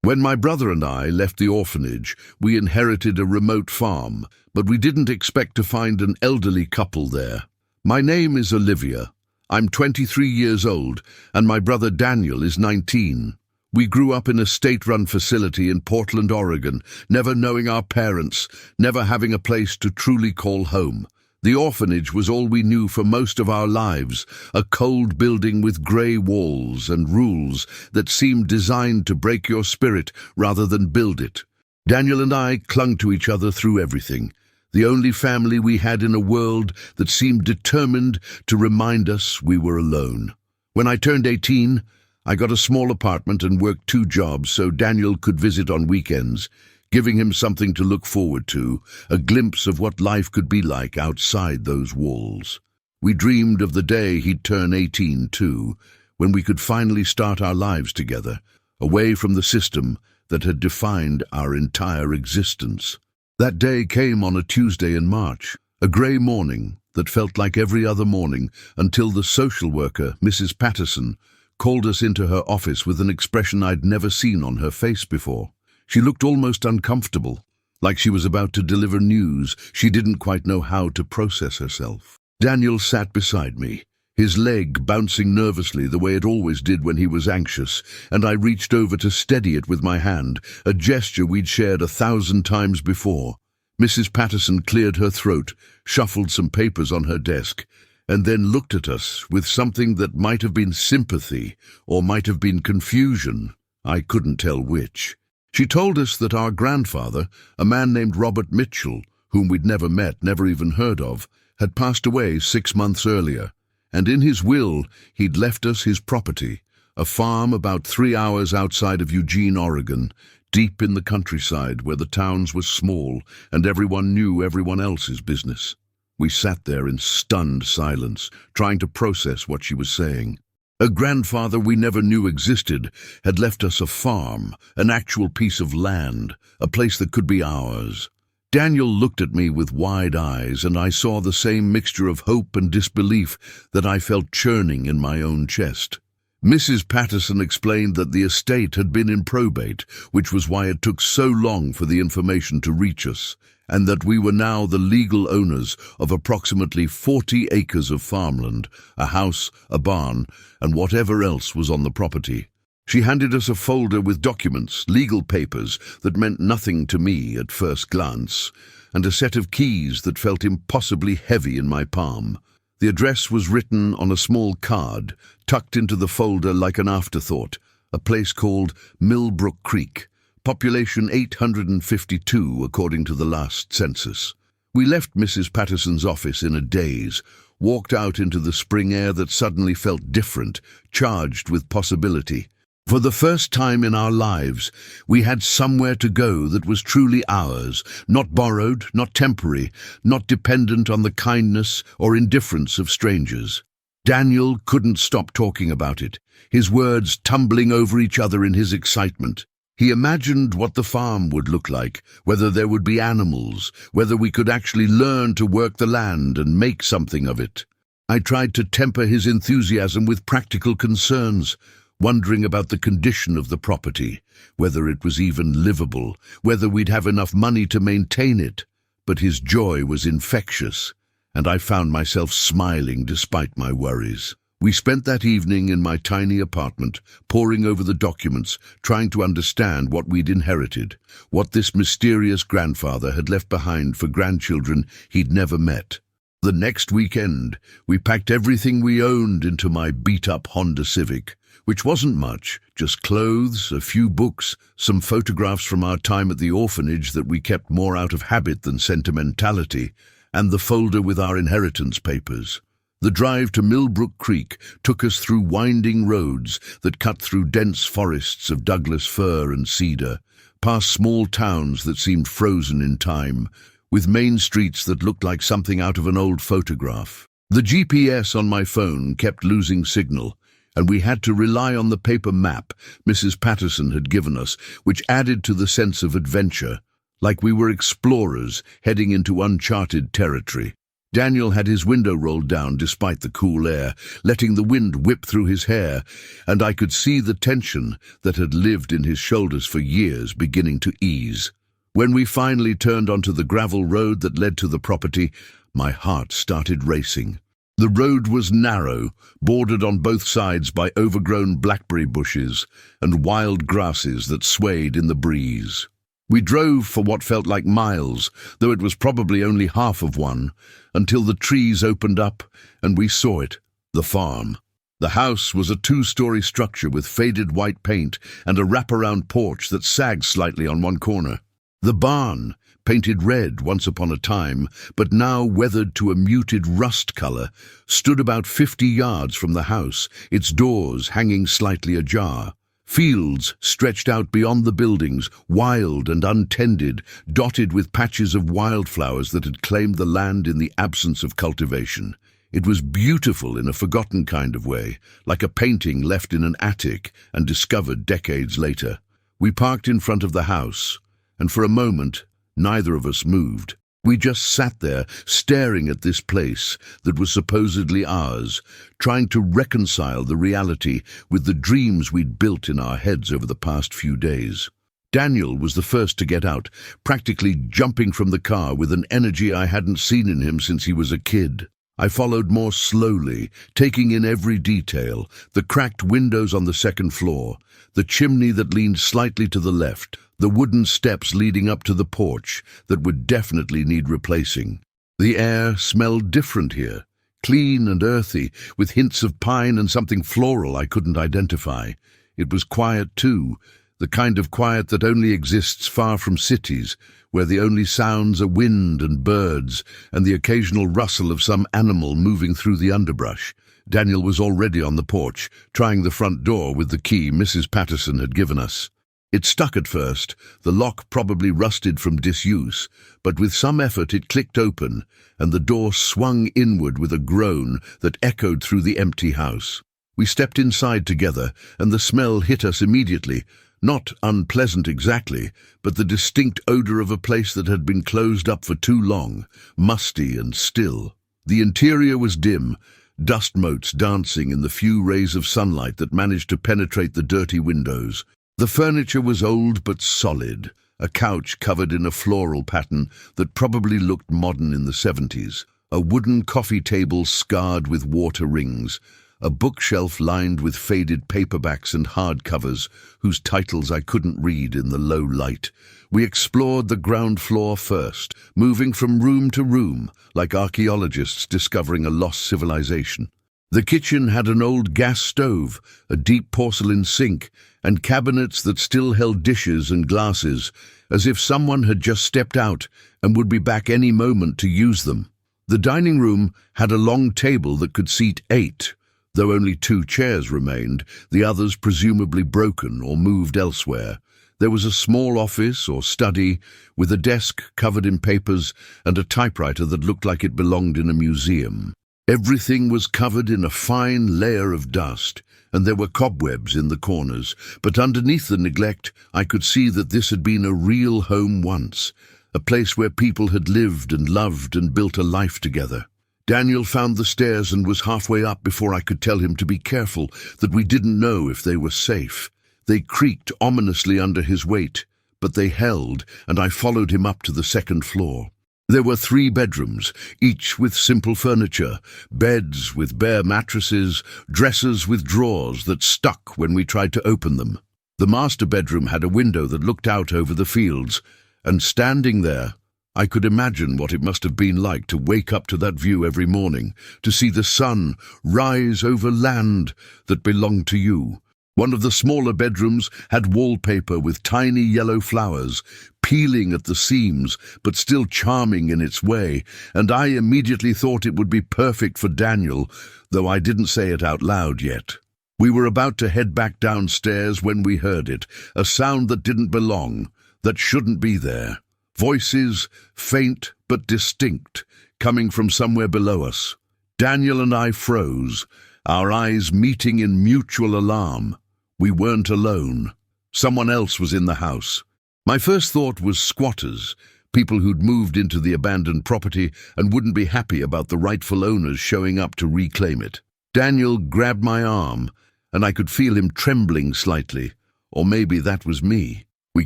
When my brother and I left the orphanage, we inherited a remote farm, but we didn't expect to find an elderly couple there. My name is Olivia. I'm 23 years old, and my brother Daniel is 19. We grew up in a state-run facility in Portland, Oregon, never knowing our parents, never having a place to truly call home. The orphanage was all we knew for most of our lives, a cold building with grey walls and rules that seemed designed to break your spirit rather than build it. Daniel and I clung to each other through everything, the only family we had in a world that seemed determined to remind us we were alone. When I turned 18, I got a small apartment and worked 2 jobs so Daniel could visit on weekends, giving him something to look forward to, a glimpse of what life could be like outside those walls. We dreamed of the day he'd turn 18 too, when we could finally start our lives together, away from the system that had defined our entire existence. That day came on a Tuesday in March, a grey morning that felt like every other morning until the social worker, Mrs. Patterson, called us into her office with an expression I'd never seen on her face before. She looked almost uncomfortable, like she was about to deliver news she didn't quite know how to process herself. Daniel sat beside me, his leg bouncing nervously the way it always did when he was anxious, and I reached over to steady it with my hand, a gesture we'd shared 1,000 times before. Mrs. Patterson cleared her throat, shuffled some papers on her desk, and then looked at us with something that might have been sympathy or might have been confusion. I couldn't tell which. She told us that our grandfather, a man named Robert Mitchell, whom we'd never met, never even heard of, had passed away 6 months earlier, and in his will he'd left us his property, a farm about 3 hours outside of Eugene, Oregon, deep in the countryside where the towns were small and everyone knew everyone else's business. We sat there in stunned silence, trying to process what she was saying. A grandfather we never knew existed had left us a farm, an actual piece of land, a place that could be ours. Daniel looked at me with wide eyes, and I saw the same mixture of hope and disbelief that I felt churning in my own chest. Mrs. Patterson explained that the estate had been in probate, which was why it took so long for the information to reach us, and that we were now the legal owners of approximately 40 acres of farmland, a house, a barn, and whatever else was on the property. She handed us a folder with documents, legal papers that meant nothing to me at first glance, and a set of keys that felt impossibly heavy in my palm. The address was written on a small card, tucked into the folder like an afterthought, a place called Millbrook Creek, population 852 according to the last census. We left Mrs. Patterson's office in a daze, walked out into the spring air that suddenly felt different, charged with possibility. For the first time in our lives, we had somewhere to go that was truly ours, not borrowed, not temporary, not dependent on the kindness or indifference of strangers. Daniel couldn't stop talking about it, his words tumbling over each other in his excitement. He imagined what the farm would look like, whether there would be animals, whether we could actually learn to work the land and make something of it. I tried to temper his enthusiasm with practical concerns, wondering about the condition of the property, whether it was even livable, whether we'd have enough money to maintain it. But his joy was infectious, and I found myself smiling despite my worries. We spent that evening in my tiny apartment, poring over the documents, trying to understand what we'd inherited, what this mysterious grandfather had left behind for grandchildren he'd never met. The next weekend, we packed everything we owned into my beat-up Honda Civic, which wasn't much, just clothes, a few books, some photographs from our time at the orphanage that we kept more out of habit than sentimentality, and the folder with our inheritance papers. The drive to Millbrook Creek took us through winding roads that cut through dense forests of Douglas fir and cedar, past small towns that seemed frozen in time, with main streets that looked like something out of an old photograph. The GPS on my phone kept losing signal, and we had to rely on the paper map Mrs. Patterson had given us, which added to the sense of adventure, like we were explorers heading into uncharted territory. Daniel had his window rolled down despite the cool air, letting the wind whip through his hair, and I could see the tension that had lived in his shoulders for years beginning to ease. When we finally turned onto the gravel road that led to the property, my heart started racing. The road was narrow, bordered on both sides by overgrown blackberry bushes and wild grasses that swayed in the breeze. We drove for what felt like miles, though it was probably only half of one, until the trees opened up and we saw it, the farm. The house was a two-story structure with faded white paint and a wraparound porch that sagged slightly on one corner. The barn, painted red once upon a time, but now weathered to a muted rust color, stood about 50 yards from the house, its doors hanging slightly ajar. Fields stretched out beyond the buildings, wild and untended, dotted with patches of wildflowers that had claimed the land in the absence of cultivation. It was beautiful in a forgotten kind of way, like a painting left in an attic and discovered decades later. We parked in front of the house, and for a moment, neither of us moved. We just sat there, staring at this place that was supposedly ours, trying to reconcile the reality with the dreams we'd built in our heads over the past few days. Daniel was the first to get out, practically jumping from the car with an energy I hadn't seen in him since he was a kid. I followed more slowly, taking in every detail: the cracked windows on the second floor, the chimney that leaned slightly to the left, the wooden steps leading up to the porch that would definitely need replacing. The air smelled different here, clean and earthy, with hints of pine and something floral I couldn't identify. It was quiet too, the kind of quiet that only exists far from cities, where the only sounds are wind and birds and the occasional rustle of some animal moving through the underbrush. Daniel was already on the porch, trying the front door with the key Mrs. Patterson had given us. It stuck at first, the lock probably rusted from disuse, but with some effort it clicked open, and the door swung inward with a groan that echoed through the empty house. We stepped inside together, and the smell hit us immediately. Not unpleasant exactly, but the distinct odor of a place that had been closed up for too long, musty and still. The interior was dim, dust motes dancing in the few rays of sunlight that managed to penetrate the dirty windows. The furniture was old but solid, a couch covered in a floral pattern that probably looked modern in the 70s, a wooden coffee table scarred with water rings, a bookshelf lined with faded paperbacks and hardcovers whose titles I couldn't read in the low light. We explored the ground floor first, moving from room to room, like archaeologists discovering a lost civilization. The kitchen had an old gas stove, a deep porcelain sink, and cabinets that still held dishes and glasses, as if someone had just stepped out and would be back any moment to use them. The dining room had a long table that could seat 8, though only 2 chairs remained, the others presumably broken or moved elsewhere. There was a small office or study with a desk covered in papers and a typewriter that looked like it belonged in a museum. Everything was covered in a fine layer of dust, and there were cobwebs in the corners, but underneath the neglect I could see that this had been a real home once, a place where people had lived and loved and built a life together. Daniel found the stairs and was halfway up before I could tell him to be careful, that we didn't know if they were safe. They creaked ominously under his weight, but they held, and I followed him up to the second floor. There were 3 bedrooms, each with simple furniture, beds with bare mattresses, dressers with drawers that stuck when we tried to open them. The master bedroom had a window that looked out over the fields, and standing there, I could imagine what it must have been like to wake up to that view every morning, to see the sun rise over land that belonged to you. One of the smaller bedrooms had wallpaper with tiny yellow flowers, peeling at the seams, but still charming in its way, and I immediately thought it would be perfect for Daniel, though I didn't say it out loud yet. We were about to head back downstairs when we heard it, a sound that didn't belong, that shouldn't be there. Voices, faint but distinct, coming from somewhere below us. Daniel and I froze, our eyes meeting in mutual alarm. We weren't alone. Someone else was in the house. My first thought was squatters, people who'd moved into the abandoned property and wouldn't be happy about the rightful owners showing up to reclaim it. Daniel grabbed my arm, and I could feel him trembling slightly, or maybe that was me. We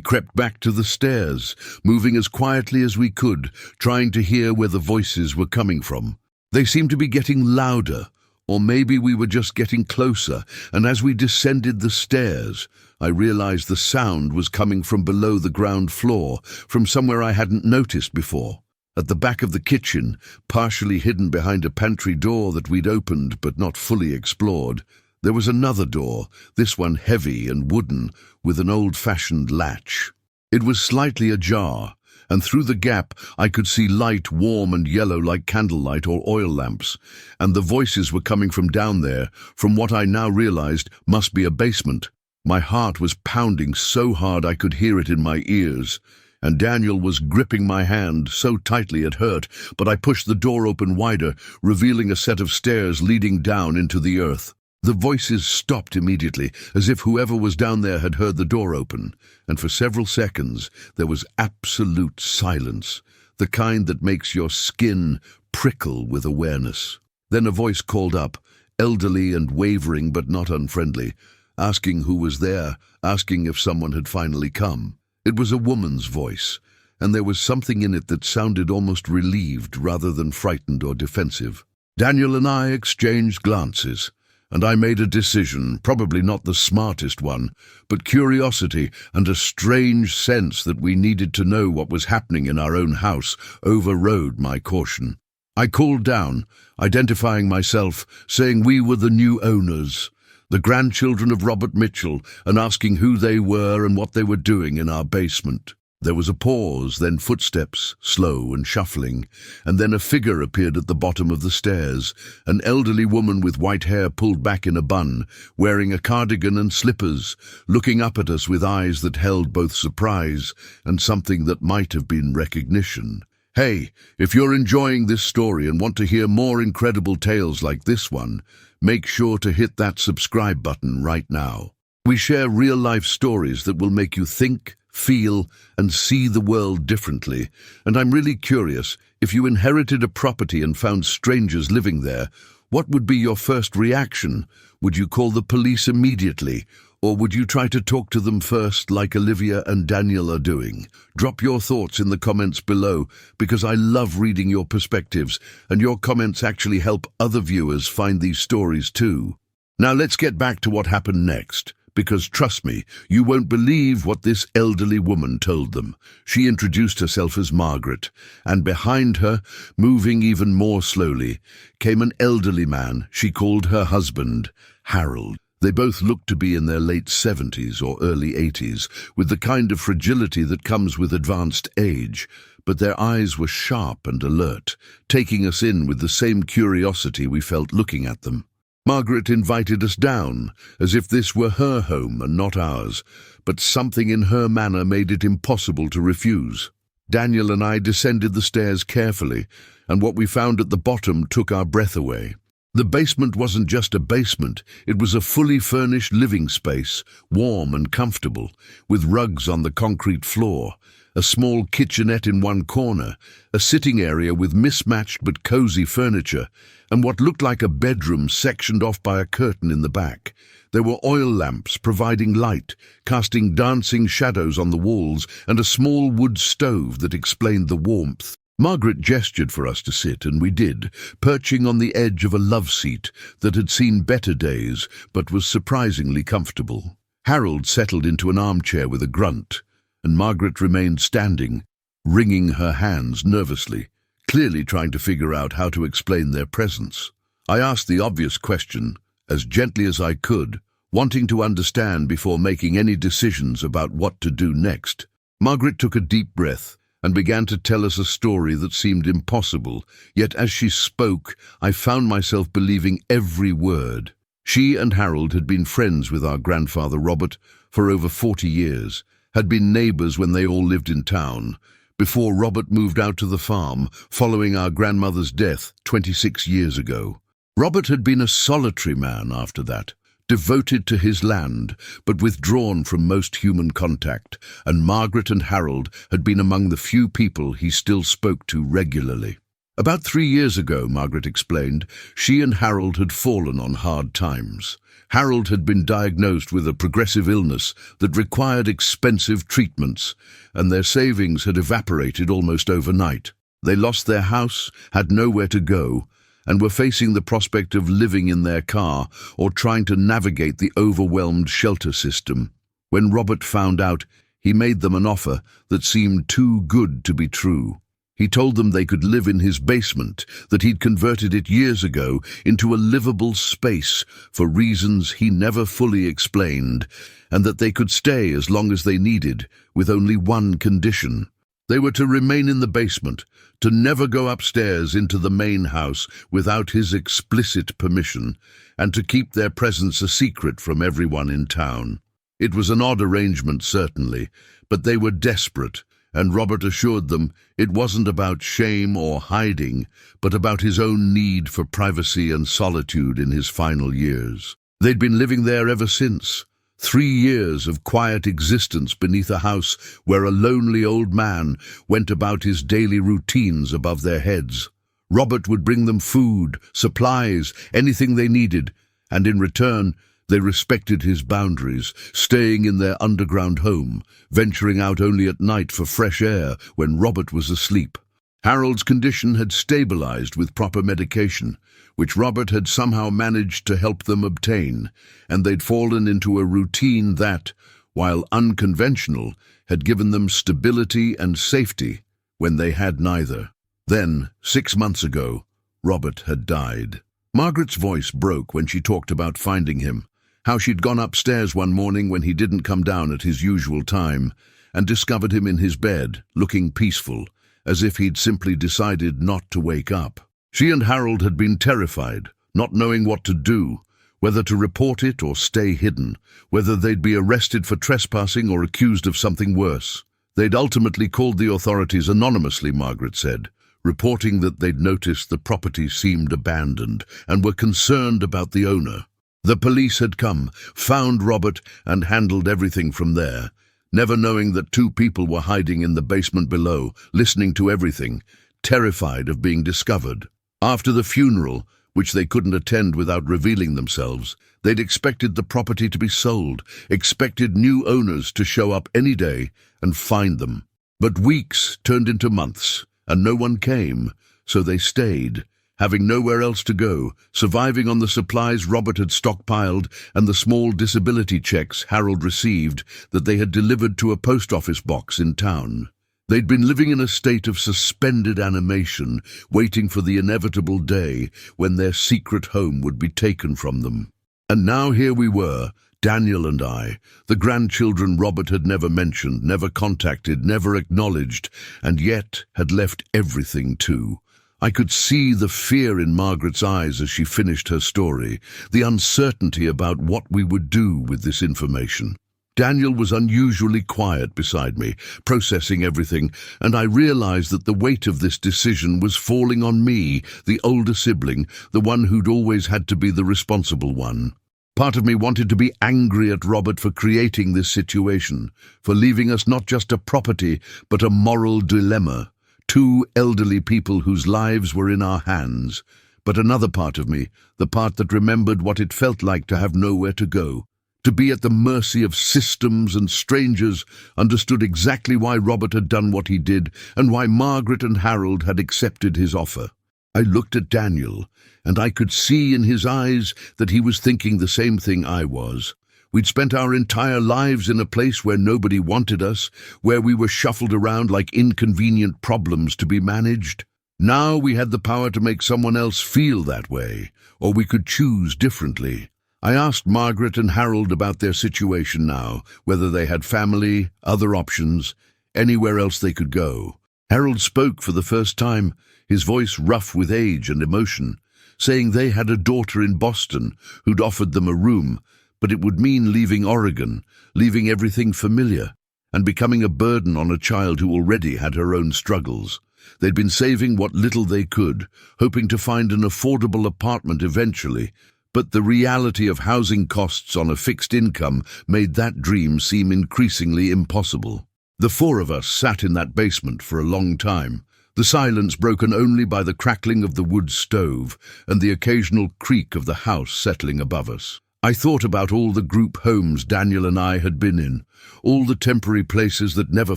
crept back to the stairs, moving as quietly as we could, trying to hear where the voices were coming from. They seemed to be getting louder, or maybe we were just getting closer, and as we descended the stairs, I realized the sound was coming from below the ground floor, from somewhere I hadn't noticed before. At the back of the kitchen, partially hidden behind a pantry door that we'd opened but not fully explored, there was another door, this one heavy and wooden, with an old-fashioned latch. It was slightly ajar, and through the gap I could see light, warm and yellow like candlelight or oil lamps, and the voices were coming from down there, from what I now realized must be a basement. My heart was pounding so hard I could hear it in my ears, and Daniel was gripping my hand so tightly it hurt, but I pushed the door open wider, revealing a set of stairs leading down into the earth. The voices stopped immediately, as if whoever was down there had heard the door open, and for several seconds there was absolute silence, the kind that makes your skin prickle with awareness. Then a voice called up, elderly and wavering but not unfriendly, asking who was there, asking if someone had finally come. It was a woman's voice, and there was something in it that sounded almost relieved rather than frightened or defensive. Daniel and I exchanged glances, and I made a decision, probably not the smartest one, but curiosity and a strange sense that we needed to know what was happening in our own house overrode my caution. I called down, identifying myself, saying we were the new owners, the grandchildren of Robert Mitchell, and asking who they were and what they were doing in our basement. There was a pause, then footsteps, slow and shuffling, and then a figure appeared at the bottom of the stairs, an elderly woman with white hair pulled back in a bun, wearing a cardigan and slippers, looking up at us with eyes that held both surprise and something that might have been recognition. Hey, if you're enjoying this story and want to hear more incredible tales like this one, make sure to hit that subscribe button right now. We share real-life stories that will make you think, feel, and see the world differently, and I'm really curious, if you inherited a property and found strangers living there, what would be your first reaction? Would you call the police immediately, or would you try to talk to them first like Olivia and Daniel are doing? Drop your thoughts in the comments below, because I love reading your perspectives, and your comments actually help other viewers find these stories too. Now let's get back to what happened next. Because trust me, you won't believe what this elderly woman told them. She introduced herself as Margaret, and behind her, moving even more slowly, came an elderly man she called her husband, Harold. They both looked to be in their late 70s or early 80s, with the kind of fragility that comes with advanced age, but their eyes were sharp and alert, taking us in with the same curiosity we felt looking at them. Margaret invited us down, as if this were her home and not ours, but something in her manner made it impossible to refuse. Daniel and I descended the stairs carefully, and what we found at the bottom took our breath away. The basement wasn't just a basement, it was a fully furnished living space, warm and comfortable, with rugs on the concrete floor, a small kitchenette in one corner, a sitting area with mismatched but cozy furniture, and what looked like a bedroom sectioned off by a curtain in the back. There were oil lamps providing light, casting dancing shadows on the walls, and a small wood stove that explained the warmth. Margaret gestured for us to sit, and we did, perching on the edge of a love seat that had seen better days but was surprisingly comfortable. Harold settled into an armchair with a grunt, and Margaret remained standing, wringing her hands nervously, clearly trying to figure out how to explain their presence. I asked the obvious question, as gently as I could, wanting to understand before making any decisions about what to do next. Margaret took a deep breath and began to tell us a story that seemed impossible, yet as she spoke, I found myself believing every word. She and Harold had been friends with our grandfather Robert for over 40 years, had been neighbors when they all lived in town, before Robert moved out to the farm following our grandmother's death 26 years ago. Robert had been a solitary man after that, devoted to his land, but withdrawn from most human contact, and Margaret and Harold had been among the few people he still spoke to regularly. About 3 years ago, Margaret explained, she and Harold had fallen on hard times. Harold had been diagnosed with a progressive illness that required expensive treatments, and their savings had evaporated almost overnight. They lost their house, had nowhere to go, and were facing the prospect of living in their car or trying to navigate the overwhelmed shelter system. When Robert found out, he made them an offer that seemed too good to be true. He told them they could live in his basement, that he'd converted it years ago into a livable space for reasons he never fully explained, and that they could stay as long as they needed, with only one condition. They were to remain in the basement, to never go upstairs into the main house without his explicit permission, and to keep their presence a secret from everyone in town. It was an odd arrangement, certainly, but they were desperate, and Robert assured them it wasn't about shame or hiding, but about his own need for privacy and solitude in his final years. They'd been living there ever since. 3 years of quiet existence beneath a house where a lonely old man went about his daily routines above their heads. Robert would bring them food, supplies, anything they needed, and in return, they respected his boundaries, staying in their underground home, venturing out only at night for fresh air when Robert was asleep. Harold's condition had stabilized with proper medication, which Robert had somehow managed to help them obtain, and they'd fallen into a routine that, while unconventional, had given them stability and safety when they had neither. Then, 6 months ago, Robert had died. Margaret's voice broke when she talked about finding him, how she'd gone upstairs one morning when he didn't come down at his usual time, and discovered him in his bed, looking peaceful, as if he'd simply decided not to wake up. She and Harold had been terrified, not knowing what to do, whether to report it or stay hidden, whether they'd be arrested for trespassing or accused of something worse. They'd ultimately called the authorities anonymously, Margaret said, reporting that they'd noticed the property seemed abandoned and were concerned about the owner. The police had come, found Robert, and handled everything from there, never knowing that 2 people were hiding in the basement below, listening to everything, terrified of being discovered. After the funeral, which they couldn't attend without revealing themselves, they'd expected the property to be sold, expected new owners to show up any day and find them. But weeks turned into months, and no one came, so they stayed, having nowhere else to go, surviving on the supplies Robert had stockpiled and the small disability checks Harold received that they had delivered to a post office box in town. They'd been living in a state of suspended animation, waiting for the inevitable day when their secret home would be taken from them. And now here we were, Daniel and I, the grandchildren Robert had never mentioned, never contacted, never acknowledged, and yet had left everything too. I could see the fear in Margaret's eyes as she finished her story, the uncertainty about what we would do with this information. Daniel was unusually quiet beside me, processing everything, and I realized that the weight of this decision was falling on me, the older sibling, the one who'd always had to be the responsible one. Part of me wanted to be angry at Robert for creating this situation, for leaving us not just a property, but a moral dilemma. 2 elderly people whose lives were in our hands. But another part of me, the part that remembered what it felt like to have nowhere to go, to be at the mercy of systems and strangers, understood exactly why Robert had done what he did and why Margaret and Harold had accepted his offer. I looked at Daniel, and I could see in his eyes that he was thinking the same thing I was. We'd spent our entire lives in a place where nobody wanted us, where we were shuffled around like inconvenient problems to be managed. Now we had the power to make someone else feel that way, or we could choose differently. I asked Margaret and Harold about their situation now, whether they had family, other options, anywhere else they could go. Harold spoke for the first time, his voice rough with age and emotion, saying they had a daughter in Boston who'd offered them a room, but it would mean leaving Oregon, leaving everything familiar, and becoming a burden on a child who already had her own struggles. They'd been saving what little they could, hoping to find an affordable apartment eventually, But the reality of housing costs on a fixed income made that dream seem increasingly impossible. The four of us sat in that basement for a long time, the silence broken only by the crackling of the wood stove and the occasional creak of the house settling above us. I thought about all the group homes Daniel and I had been in, all the temporary places that never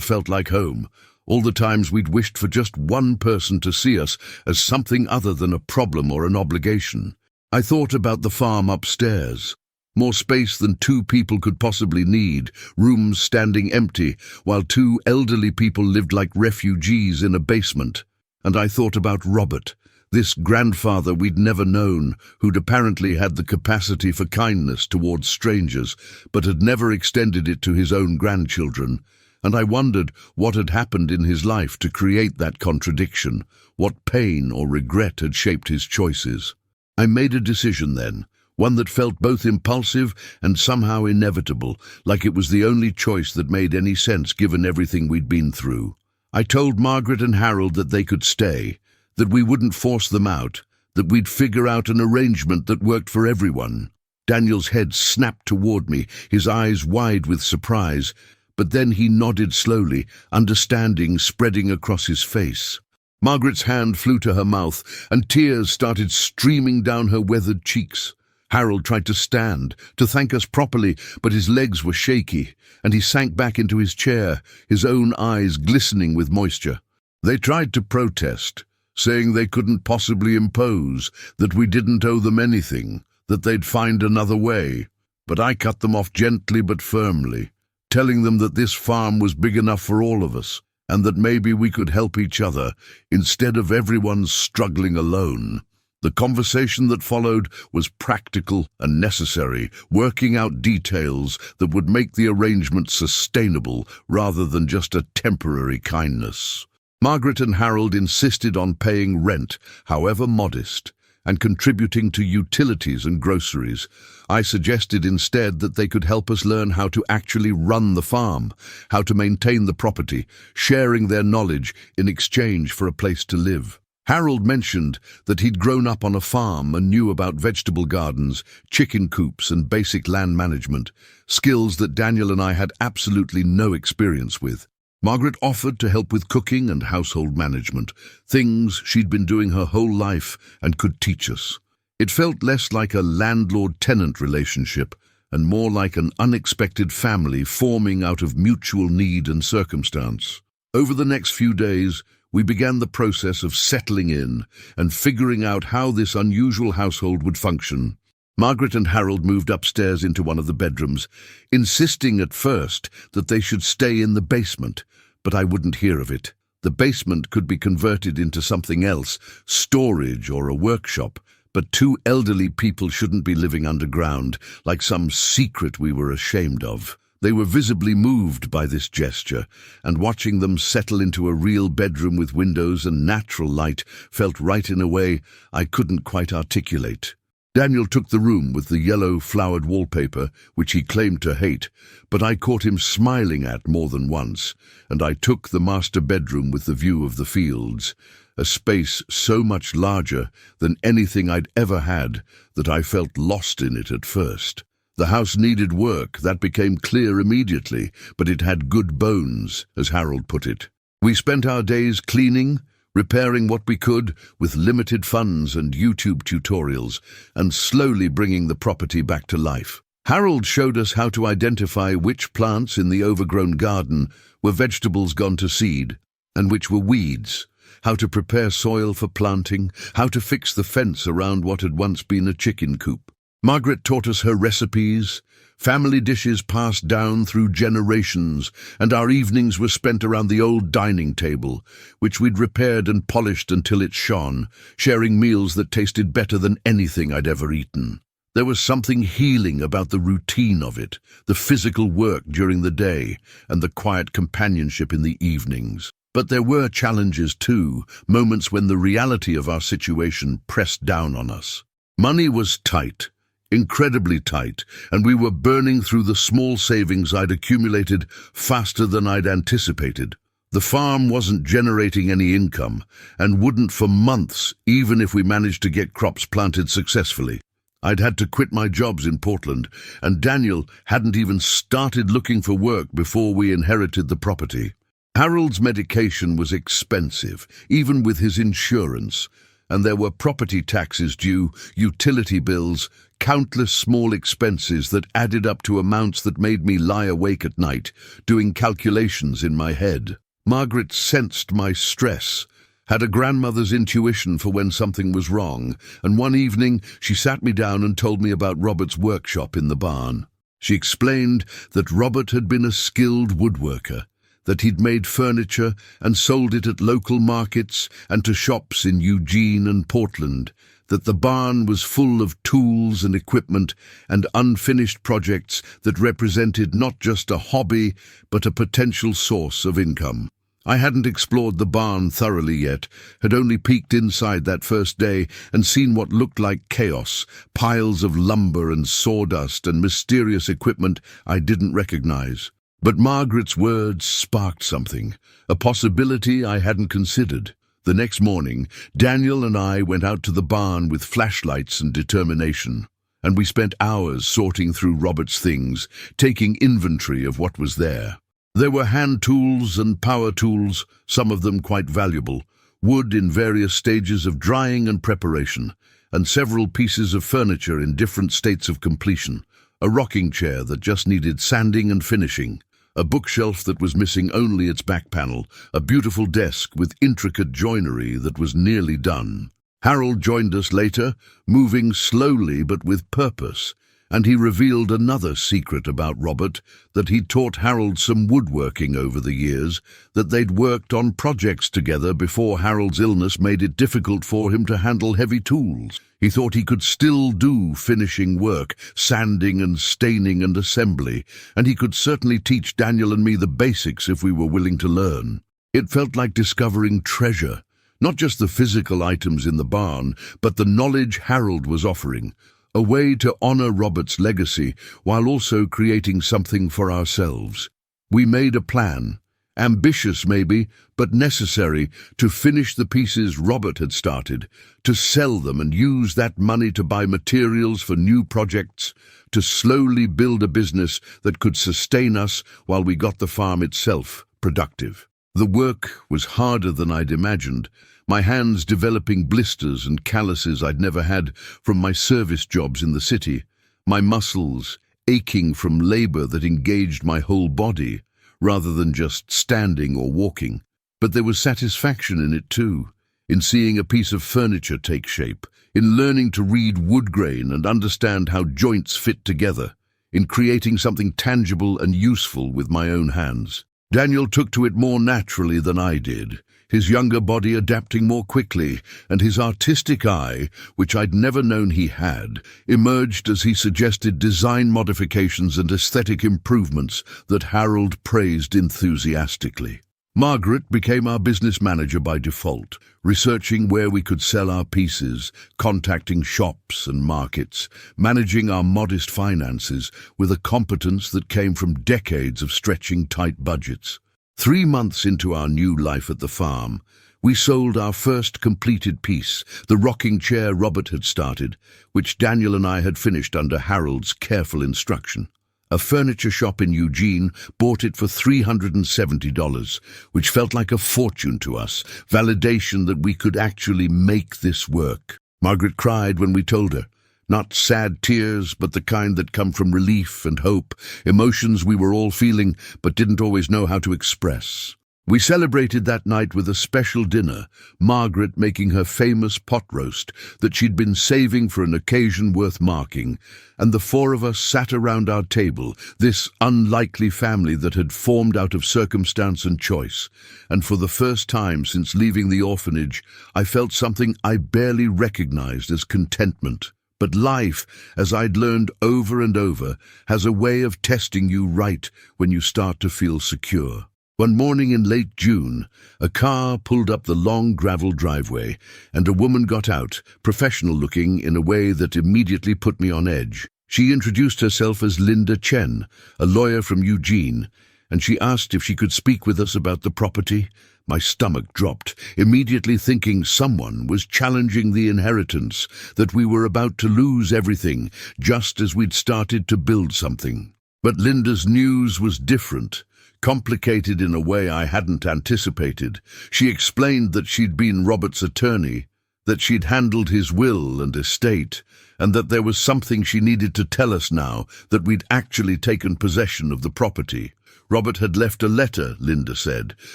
felt like home, all the times we'd wished for just one person to see us as something other than a problem or an obligation. I thought about the farm upstairs. More space than two people could possibly need, rooms standing empty, while two elderly people lived like refugees in a basement. And I thought about Robert, this grandfather we'd never known, who'd apparently had the capacity for kindness towards strangers, but had never extended it to his own grandchildren. And I wondered what had happened in his life to create that contradiction, what pain or regret had shaped his choices. I made a decision then, one that felt both impulsive and somehow inevitable, like it was the only choice that made any sense given everything we'd been through. I told Margaret and Harold that they could stay, that we wouldn't force them out, that we'd figure out an arrangement that worked for everyone. Daniel's head snapped toward me, his eyes wide with surprise, but then he nodded slowly, understanding spreading across his face. Margaret's hand flew to her mouth, and tears started streaming down her weathered cheeks. Harold tried to stand, to thank us properly, but his legs were shaky, and he sank back into his chair, his own eyes glistening with moisture. They tried to protest, saying they couldn't possibly impose, that we didn't owe them anything, that they'd find another way. But I cut them off gently but firmly, telling them that this farm was big enough for all of us, and that maybe we could help each other instead of everyone struggling alone. The conversation that followed was practical and necessary, working out details that would make the arrangement sustainable rather than just a temporary kindness. Margaret and Harold insisted on paying rent, however modest, and contributing to utilities and groceries. I suggested instead that they could help us learn how to actually run the farm, how to maintain the property, sharing their knowledge in exchange for a place to live. Harold mentioned that he'd grown up on a farm and knew about vegetable gardens, chicken coops, and basic land management, skills that Daniel and I had absolutely no experience with. Margaret offered to help with cooking and household management, things she'd been doing her whole life and could teach us. It felt less like a landlord-tenant relationship and more like an unexpected family forming out of mutual need and circumstance. Over the next few days, we began the process of settling in and figuring out how this unusual household would function. Margaret and Harold moved upstairs into one of the bedrooms, insisting at first that they should stay in the basement, but I wouldn't hear of it. The basement could be converted into something else, storage or a workshop, but two elderly people shouldn't be living underground, like some secret we were ashamed of. They were visibly moved by this gesture, and watching them settle into a real bedroom with windows and natural light felt right in a way I couldn't quite articulate. Daniel took the room with the yellow flowered wallpaper, which he claimed to hate, but I caught him smiling at more than once, and I took the master bedroom with the view of the fields, a space so much larger than anything I'd ever had that I felt lost in it at first. The house needed work, that became clear immediately, but it had good bones, as Harold put it. We spent our days cleaning, repairing what we could with limited funds and YouTube tutorials, and slowly bringing the property back to life. Harold showed us how to identify which plants in the overgrown garden were vegetables gone to seed, and which were weeds, how to prepare soil for planting, how to fix the fence around what had once been a chicken coop. Margaret taught us her recipes, family dishes passed down through generations, and our evenings were spent around the old dining table, which we'd repaired and polished until it shone, sharing meals that tasted better than anything I'd ever eaten. There was something healing about the routine of it, the physical work during the day, and the quiet companionship in the evenings. But there were challenges too, moments when the reality of our situation pressed down on us. Money was tight. Incredibly tight, and we were burning through the small savings I'd accumulated faster than I'd anticipated. The farm wasn't generating any income, and wouldn't for months, even if we managed to get crops planted successfully. I'd had to quit my jobs in Portland, and Daniel hadn't even started looking for work before we inherited the property. Harold's medication was expensive, even with his insurance, and there were property taxes due, utility bills, countless small expenses that added up to amounts that made me lie awake at night, doing calculations in my head. Margaret sensed my stress, had a grandmother's intuition for when something was wrong, and one evening she sat me down and told me about Robert's workshop in the barn. She explained that Robert had been a skilled woodworker, that he'd made furniture and sold it at local markets and to shops in Eugene and Portland, that the barn was full of tools and equipment and unfinished projects that represented not just a hobby but a potential source of income. I hadn't explored the barn thoroughly yet, had only peeked inside that first day and seen what looked like chaos, piles of lumber and sawdust and mysterious equipment I didn't recognize. But Margaret's words sparked something, a possibility I hadn't considered. The next morning, Daniel and I went out to the barn with flashlights and determination, and we spent hours sorting through Robert's things, taking inventory of what was there. There were hand tools and power tools, some of them quite valuable, wood in various stages of drying and preparation, and several pieces of furniture in different states of completion, a rocking chair that just needed sanding and finishing, a bookshelf that was missing only its back panel, a beautiful desk with intricate joinery that was nearly done. Harold joined us later, moving slowly but with purpose, and he revealed another secret about Robert, that he'd taught Harold some woodworking over the years, that they'd worked on projects together before Harold's illness made it difficult for him to handle heavy tools. He thought he could still do finishing work, sanding and staining and assembly, and he could certainly teach Daniel and me the basics if we were willing to learn. It felt like discovering treasure, not just the physical items in the barn, but the knowledge Harold was offering, a way to honor Robert's legacy while also creating something for ourselves. We made a plan, ambitious maybe, but necessary, to finish the pieces Robert had started, to sell them and use that money to buy materials for new projects, to slowly build a business that could sustain us while we got the farm itself productive. The work was harder than I'd imagined, my hands developing blisters and calluses I'd never had from my service jobs in the city, my muscles aching from labor that engaged my whole body, rather than just standing or walking. But there was satisfaction in it too, in seeing a piece of furniture take shape, in learning to read wood grain and understand how joints fit together, in creating something tangible and useful with my own hands. Daniel took to it more naturally than I did, his younger body adapting more quickly, and his artistic eye, which I'd never known he had, emerged as he suggested design modifications and aesthetic improvements that Harold praised enthusiastically. Margaret became our business manager by default, researching where we could sell our pieces, contacting shops and markets, managing our modest finances with a competence that came from decades of stretching tight budgets. 3 months into our new life at the farm, we sold our first completed piece, the rocking chair Robert had started, which Daniel and I had finished under Harold's careful instruction. A furniture shop in Eugene bought it for $370, which felt like a fortune to us, validation that we could actually make this work. Margaret cried when we told her. Not sad tears, but the kind that come from relief and hope, emotions we were all feeling but didn't always know how to express. We celebrated that night with a special dinner, Margaret making her famous pot roast that she'd been saving for an occasion worth marking, and the 4 of us sat around our table, this unlikely family that had formed out of circumstance and choice, and for the first time since leaving the orphanage, I felt something I barely recognized as contentment. But life, as I'd learned over and over, has a way of testing you right when you start to feel secure. One morning in late June, a car pulled up the long gravel driveway, and a woman got out, professional-looking in a way that immediately put me on edge. She introduced herself as Linda Chen, a lawyer from Eugene, and she asked if she could speak with us about the property. My stomach dropped, immediately thinking someone was challenging the inheritance, that we were about to lose everything, just as we'd started to build something. But Linda's news was different, complicated in a way I hadn't anticipated. She explained that she'd been Robert's attorney, that she'd handled his will and estate, and that there was something she needed to tell us now, that we'd actually taken possession of the property. Robert had left a letter, Linda said,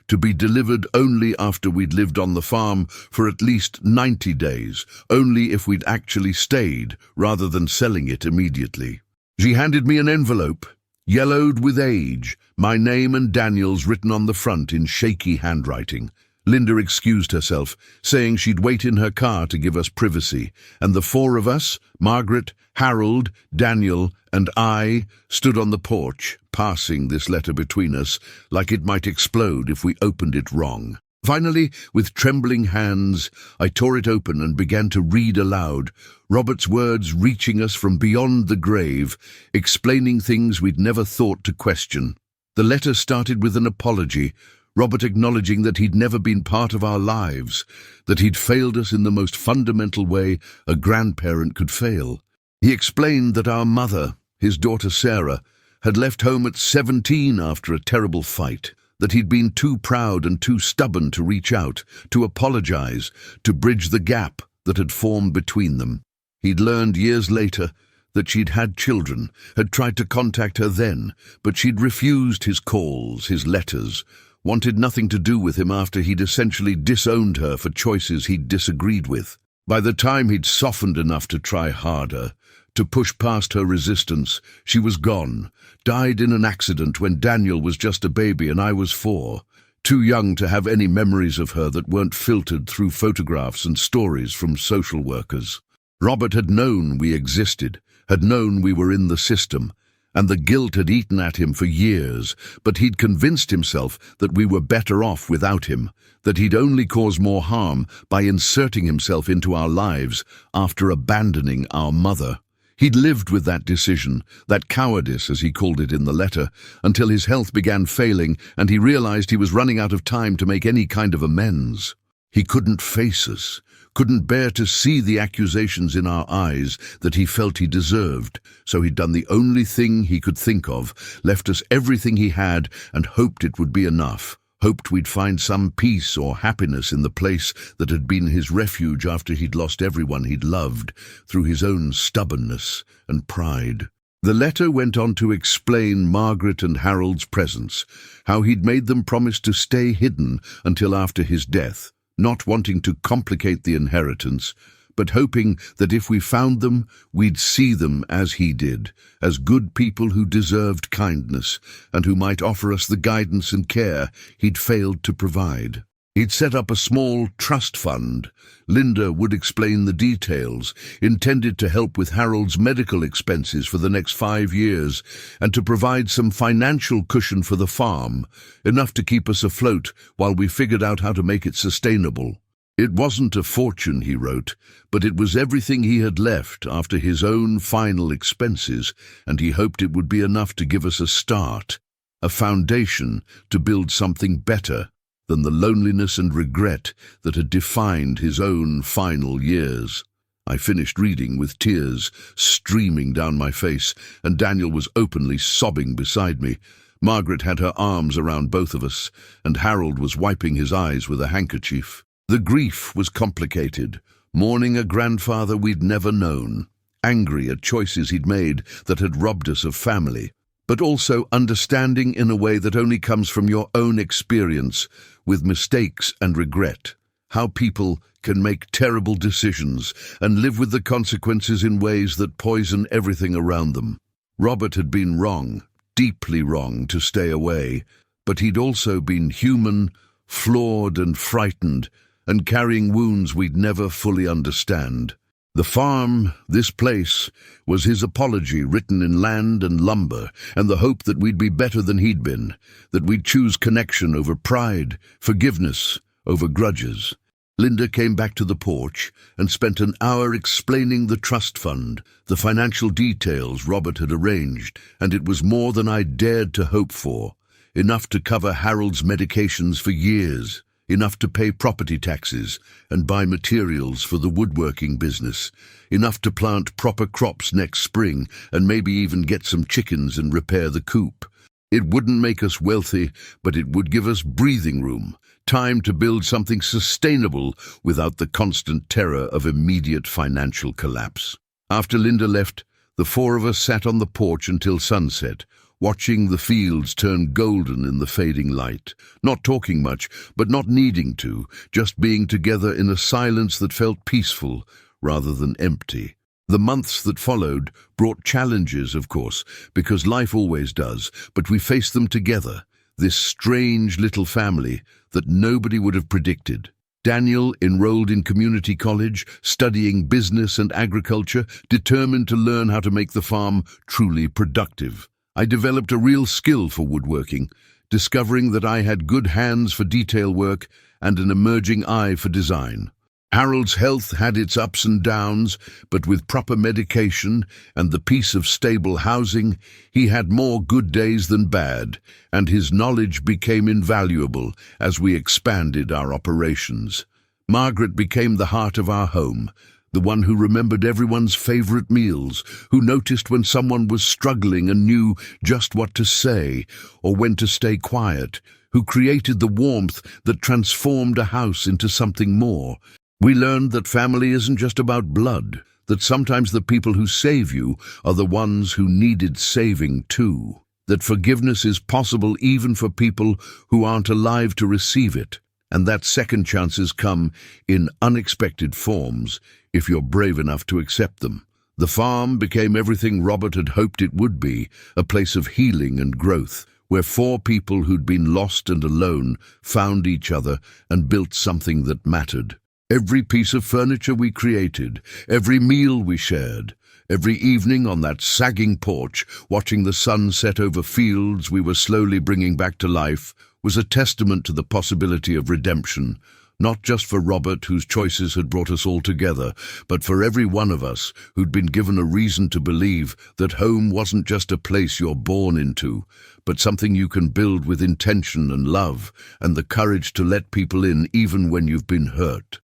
to be delivered only after we'd lived on the farm for at least 90 days, only if we'd actually stayed, rather than selling it immediately. She handed me an envelope, yellowed with age, my name and Daniel's written on the front in shaky handwriting. Linda excused herself, saying she'd wait in her car to give us privacy, and the four of us, Margaret, Harold, Daniel, and I, stood on the porch, passing this letter between us like it might explode if we opened it wrong. Finally, with trembling hands, I tore it open and began to read aloud, Robert's words reaching us from beyond the grave, explaining things we'd never thought to question. The letter started with an apology, Robert acknowledging that he'd never been part of our lives, that he'd failed us in the most fundamental way a grandparent could fail. He explained that our mother, his daughter Sarah, had left home at 17 after a terrible fight, that he'd been too proud and too stubborn to reach out, to apologize, to bridge the gap that had formed between them. He'd learned years later that she'd had children, had tried to contact her then, but she'd refused his calls, his letters, wanted nothing to do with him after he'd essentially disowned her for choices he'd disagreed with. By the time he'd softened enough to try harder, to push past her resistance, she was gone, died in an accident when Daniel was just a baby and I was 4, too young to have any memories of her that weren't filtered through photographs and stories from social workers. Robert had known we existed, had known we were in the system, and the guilt had eaten at him for years, but he'd convinced himself that we were better off without him, that he'd only cause more harm by inserting himself into our lives after abandoning our mother. He'd lived with that decision, that cowardice as he called it in the letter, until his health began failing and he realized he was running out of time to make any kind of amends. He couldn't face us, couldn't bear to see the accusations in our eyes that he felt he deserved, so he'd done the only thing he could think of, left us everything he had and hoped it would be enough, hoped we'd find some peace or happiness in the place that had been his refuge after he'd lost everyone he'd loved through his own stubbornness and pride. The letter went on to explain Margaret and Harold's presence, how he'd made them promise to stay hidden until after his death, not wanting to complicate the inheritance, but hoping that if we found them, we'd see them as he did, as good people who deserved kindness and who might offer us the guidance and care he'd failed to provide. He'd set up a small trust fund. Linda would explain the details, intended to help with Harold's medical expenses for the next 5 years and to provide some financial cushion for the farm, enough to keep us afloat while we figured out how to make it sustainable. It wasn't a fortune, he wrote, but it was everything he had left after his own final expenses, and he hoped it would be enough to give us a start, a foundation to build something better than the loneliness and regret that had defined his own final years. I finished reading with tears streaming down my face, and Daniel was openly sobbing beside me. Margaret had her arms around both of us, and Harold was wiping his eyes with a handkerchief. The grief was complicated, mourning a grandfather we'd never known, angry at choices he'd made that had robbed us of family, but also understanding in a way that only comes from your own experience with mistakes and regret, how people can make terrible decisions and live with the consequences in ways that poison everything around them. Robert had been wrong, deeply wrong, to stay away, but he'd also been human, flawed and frightened, and carrying wounds we'd never fully understand. The farm, this place, was his apology written in land and lumber, and the hope that we'd be better than he'd been, that we'd choose connection over pride, forgiveness over grudges. Linda came back to the porch and spent an hour explaining the trust fund, the financial details Robert had arranged, and it was more than I dared to hope for. enough to cover Harold's medications for years, enough to pay property taxes and buy materials for the woodworking business, enough to plant proper crops next spring and maybe even get some chickens and repair the coop. It wouldn't make us wealthy, but it would give us breathing room, time to build something sustainable without the constant terror of immediate financial collapse. After Linda left, the four of us sat on the porch until sunset, watching the fields turn golden in the fading light, not talking much, but not needing to, just being together in a silence that felt peaceful rather than empty. The months that followed brought challenges, of course, because life always does, but we faced them together, this strange little family that nobody would have predicted. Daniel enrolled in community college, studying business and agriculture, determined to learn how to make the farm truly productive. I developed a real skill for woodworking, discovering that I had good hands for detail work and an emerging eye for design. Harold's health had its ups and downs, but with proper medication and the peace of stable housing, he had more good days than bad, and his knowledge became invaluable as we expanded our operations. Margaret became the heart of our home, the one who remembered everyone's favorite meals, who noticed when someone was struggling and knew just what to say or when to stay quiet, who created the warmth that transformed a house into something more. We learned that family isn't just about blood, that sometimes the people who save you are the ones who needed saving too, that forgiveness is possible even for people who aren't alive to receive it, and that second chances come in unexpected forms if you're brave enough to accept them. The farm became everything Robert had hoped it would be, a place of healing and growth, where four people who'd been lost and alone found each other and built something that mattered. Every piece of furniture we created, every meal we shared, every evening on that sagging porch, watching the sun set over fields we were slowly bringing back to life, was a testament to the possibility of redemption, not just for Robert, whose choices had brought us all together, but for every one of us who'd been given a reason to believe that home wasn't just a place you're born into, but something you can build with intention and love, and the courage to let people in even when you've been hurt.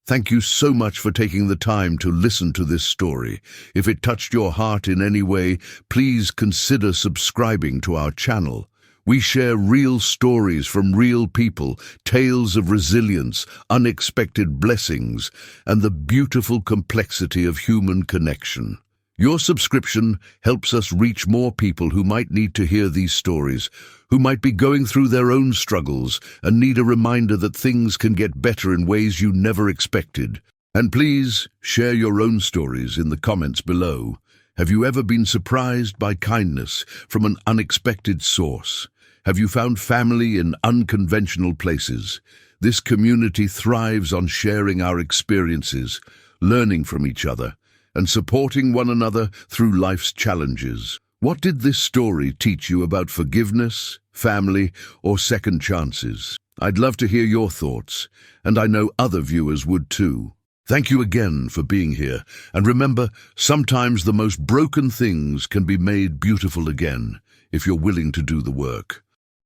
Thank you so much for taking the time to listen to this story. If it touched your heart in any way, please consider subscribing to our channel. We share real stories from real people, tales of resilience, unexpected blessings, and the beautiful complexity of human connection. Your subscription helps us reach more people who might need to hear these stories, who might be going through their own struggles and need a reminder that things can get better in ways you never expected. And please share your own stories in the comments below. Have you ever been surprised by kindness from an unexpected source? Have you found family in unconventional places? This community thrives on sharing our experiences, learning from each other, and supporting one another through life's challenges. What did this story teach you about forgiveness, family, or second chances? I'd love to hear your thoughts, and I know other viewers would too. Thank you again for being here, and remember, sometimes the most broken things can be made beautiful again if you're willing to do the work.